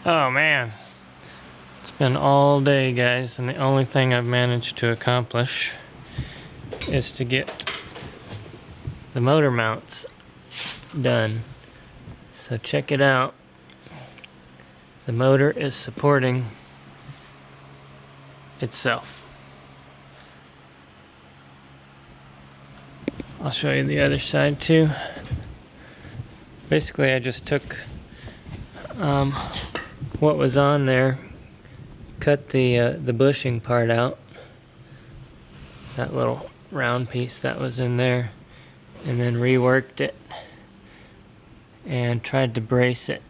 Oh man, it's been all day, guys, and the only thing I've managed to accomplish is to get the motor mounts done. So check it out. The motor is supporting itself. I'll show you the other side too. Basically, I just took what was on there, cut the bushing part out, that little round piece that was in there, and then reworked it and tried to brace it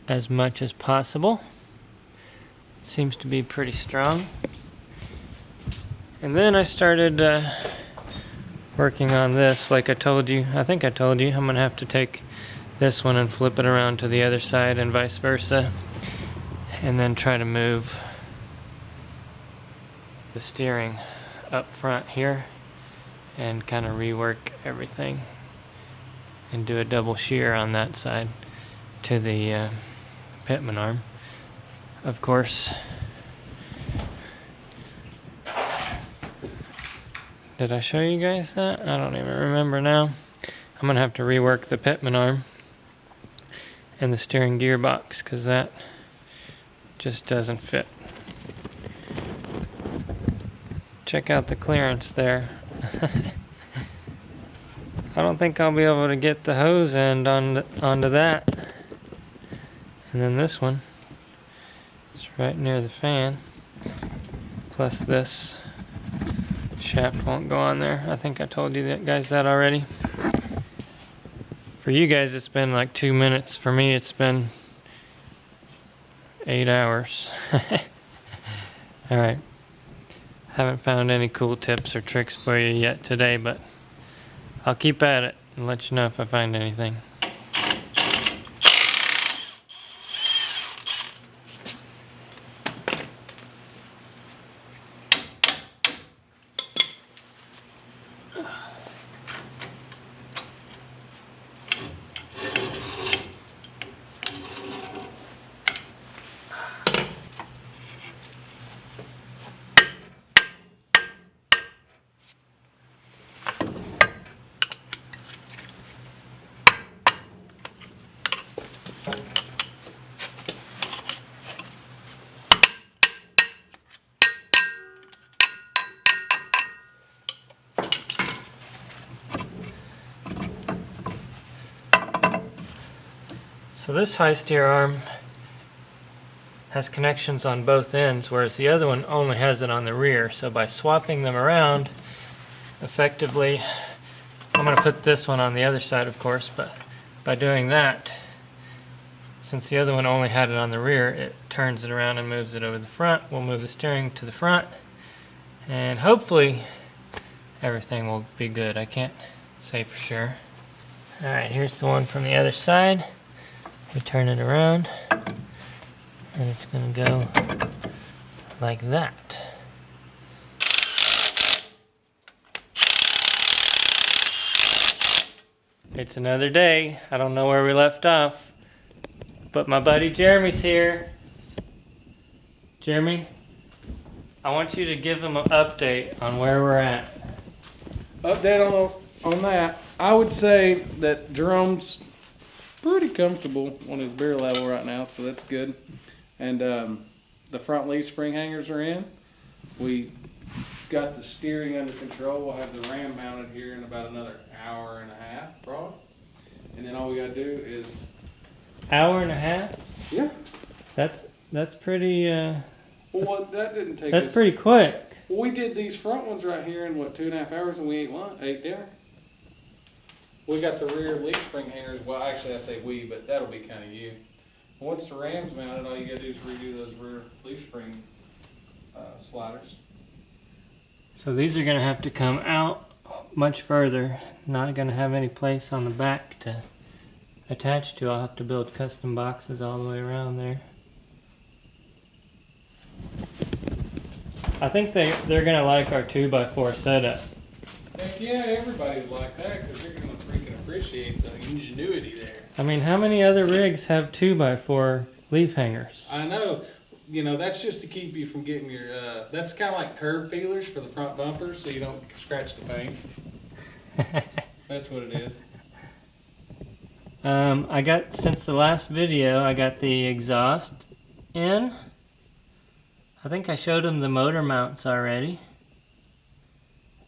as much as possible. Seems to be pretty strong. And then I started working on this. Like I told you, I think I told you, I'm gonna have to take this one and flip it around to the other side and vice versa, and then try to move the steering up front here and kind of rework everything and do a double shear on that side to the pitman arm. Of course, did I show you guys that? I don't even remember now. I'm gonna have to rework the pitman arm and the steering gearbox because that just doesn't fit. Check out the clearance there. I don't think I'll be able to get the hose end onto that. And then this one is right near the fan. Plus this shaft won't go on there. I think I told you guys that already. For you guys it's been like 2 minutes. For me it's been 8 hours. Alright. Haven't found any cool tips or tricks for you yet today, but I'll keep at it and let you know if I find anything. So this high steer arm has connections on both ends, whereas the other one only has it on the rear. So by swapping them around, effectively, I'm going to put this one on the other side, of course, but by doing that, since the other one only had it on the rear, it turns it around and moves it over the front. We'll move the steering to the front, and hopefully everything will be good. I can't say for sure. Alright, here's the one from the other side. We turn it around, and it's going to go like that. It's another day. I don't know where we left off, but my buddy Jeremy's here. Jeremy, I want you to give him an update on where we're at. Update on that. I would say that Jerome's pretty comfortable on his beer level right now, so that's good. And the front leaf spring hangers are in. We got the steering under control. We'll have the ram mounted here in about another hour and a half, probably. And then all we gotta do is Hour and a half? yeah. That's pretty. Well, that didn't take. That's pretty quick. Well, we did these front ones right here in what 2.5 hours, and we ate dinner. We got the rear leaf spring hangers. Well, actually, I say we, but that'll be kind of you. Once the ram's mounted, all you gotta do is redo those rear leaf spring sliders. So these are gonna have to come out much further. Not gonna have any place on the back to attach to. I'll have to build custom boxes all the way around there. I think they're gonna like our 2x4 setup. Heck yeah, everybody would like that because they're going to freaking appreciate the ingenuity there. I mean, how many other rigs have 2x4 leaf hangers. I know. You know, that's just to keep you from getting your, that's kind of like curb feelers for the front bumper so you don't scratch the paint. That's what it is. I got, since the last video, I got the exhaust in. I think I showed them the motor mounts already.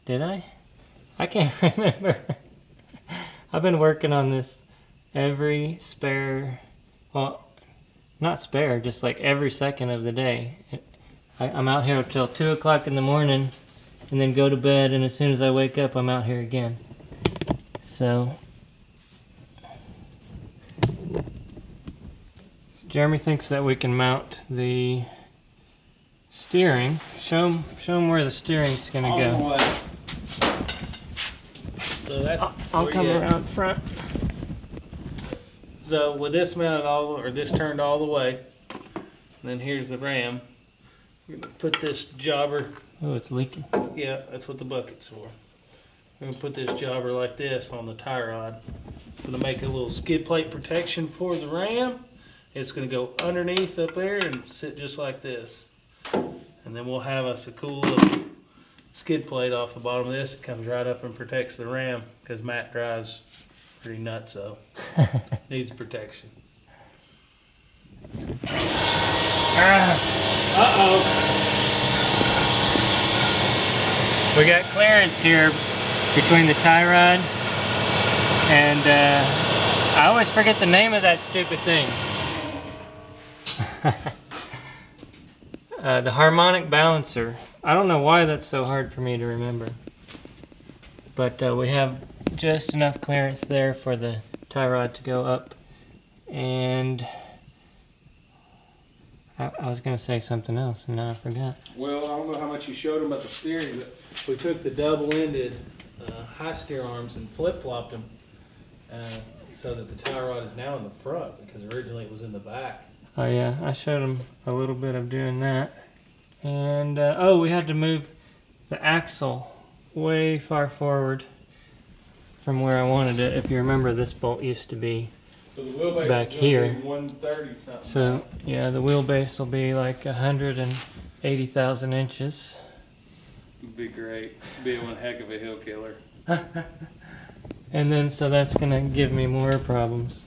Did I? I can't remember. I've been working on this every spare, well, not spare, just like every second of the day. I'm out here till 2 o'clock in the morning and then go to bed, and as soon as I wake up, I'm out here again. So Jeremy thinks that we can mount the steering. Show him where the steering's gonna go. So that's I'll come around front. So with this mounted this turned all the way, and then here's the ram. We're gonna put this jobber. Oh, it's leaking. Yeah, that's what the bucket's for. We're gonna put this jobber like this on the tie rod. Gonna make a little skid plate protection for the ram. It's gonna go underneath up there and sit just like this. And then we'll have us a cool little skid plate off the bottom of this. It comes right up and protects the ram because Matt drives pretty nuts, so needs protection. We got clearance here between the tie rod and I always forget the name of that stupid thing. The harmonic balancer. I don't know why that's so hard for me to remember. But we have just enough clearance there for the tie rod to go up. And I was going to say something else and now I forgot. Well, I don't know how much you showed them about the steering, but we took the double-ended high steer arms and flip-flopped them so that the tie rod is now in the front because originally it was in the back. Oh yeah, I showed him a little bit of doing that. And oh, we had to move the axle way far forward from where I wanted it. If you remember, this bolt used to be so the wheelbase back is here. 130 something. So yeah, the wheelbase will be like 180,000 inches. It'd be great. Be one heck of a hill killer. And then so that's gonna give me more problems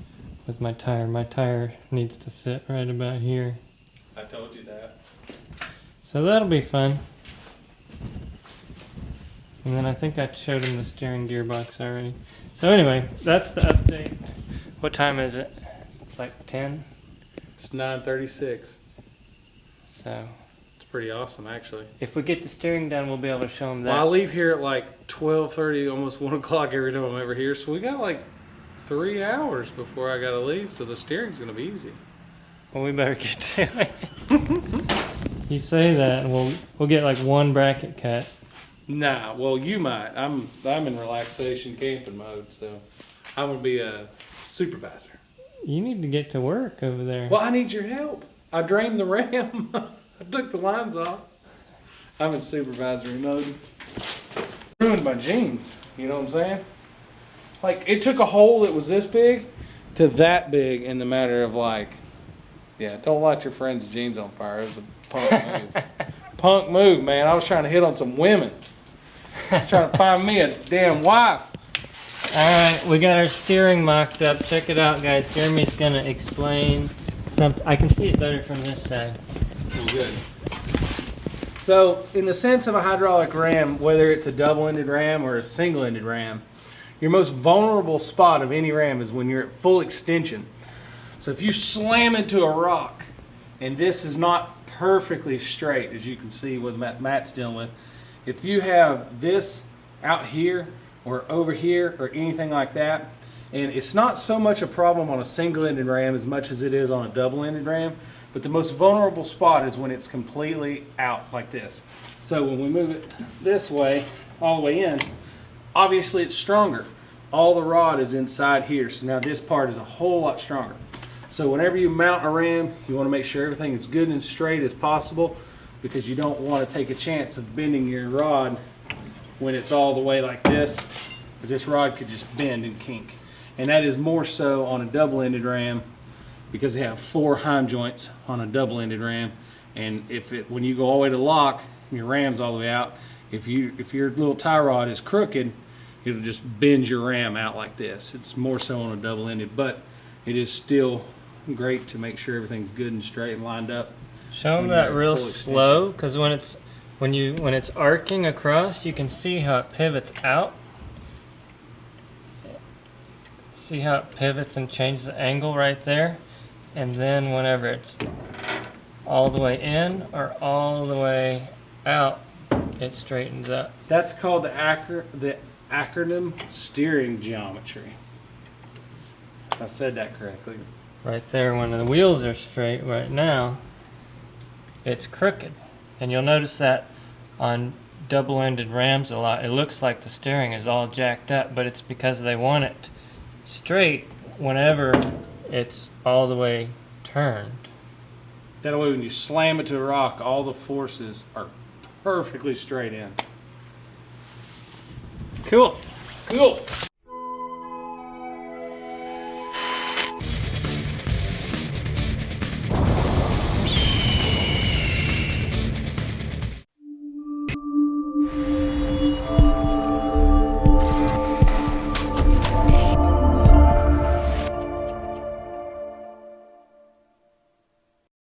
with my tire. My tire needs to sit right about here. I told you that. So that'll be fun. And then I think I showed him the steering gearbox already. So anyway, that's the update. What time is it? It's like 10? It's 9:36. So It's pretty awesome, actually. if we get the steering done, we'll be able to show him that. Well, I leave here at like 12:30, almost 1 o'clock every time I'm ever here. So we got like 3 hours before I gotta leave. So the steering's gonna be easy. Well, we better get to it. You say that, and we'll get like one bracket cut. Nah, well you might. I'm in relaxation camping mode, so I'm gonna be a supervisor. You need to get to work over there. Well, I need your help. I drained the ram. I took the lines off. I'm in supervisory mode. Ruined my jeans. You know what I'm saying? Like it took a hole that was this big to that big in the matter of like, yeah. Don't light your friend's jeans on fire. It was a punk move. Punk move, man. I was trying to hit on some women. I was trying to find me a damn wife. Alright, we got our steering mocked up. Check it out, guys. Jeremy's gonna explain something. I can see it better from this side. Oh, good. So, in the sense of a hydraulic ram, whether it's a double-ended ram or a single-ended ram, your most vulnerable spot of any ram is when you're at full extension. So if you slam into a rock, and this is not perfectly straight, as you can see with Matt's dealing with, if you have this out here or over here or anything like that, and it's not so much a problem on a single-ended ram as much as it is on a double-ended ram, but the most vulnerable spot is when it's completely out like this. So when we move it this way, all the way in, obviously it's stronger. All the rod is inside here, so now this part is a whole lot stronger. So whenever you mount a ram, you want to make sure everything is good and straight as possible, because you don't want to take a chance of bending your rod when it's all the way like this, because this rod could just bend and kink. And that is more so on a double-ended ram because they have 4 heim joints on a double-ended ram, and when you go all the way to lock and your ram's all the way out, if your little tie rod is crooked, it'll just bend your ram out like this. It's more so on a double-ended, but it is still great to make sure everything's good and straight and lined up. Show them that real slow, because when it's arcing across, you can see how it pivots out. See how it pivots and changes the angle right there, and then whenever it's all the way in or all the way out, it straightens up. That's called the acronym steering geometry. I said that correctly. Right there, when the wheels are straight right now, it's crooked. And you'll notice that on double-ended rams a lot. It looks like the steering is all jacked up, but it's because they want it straight whenever it's all the way turned. That way when you slam it to a rock, all the forces are perfectly straight in. Cool. Cool.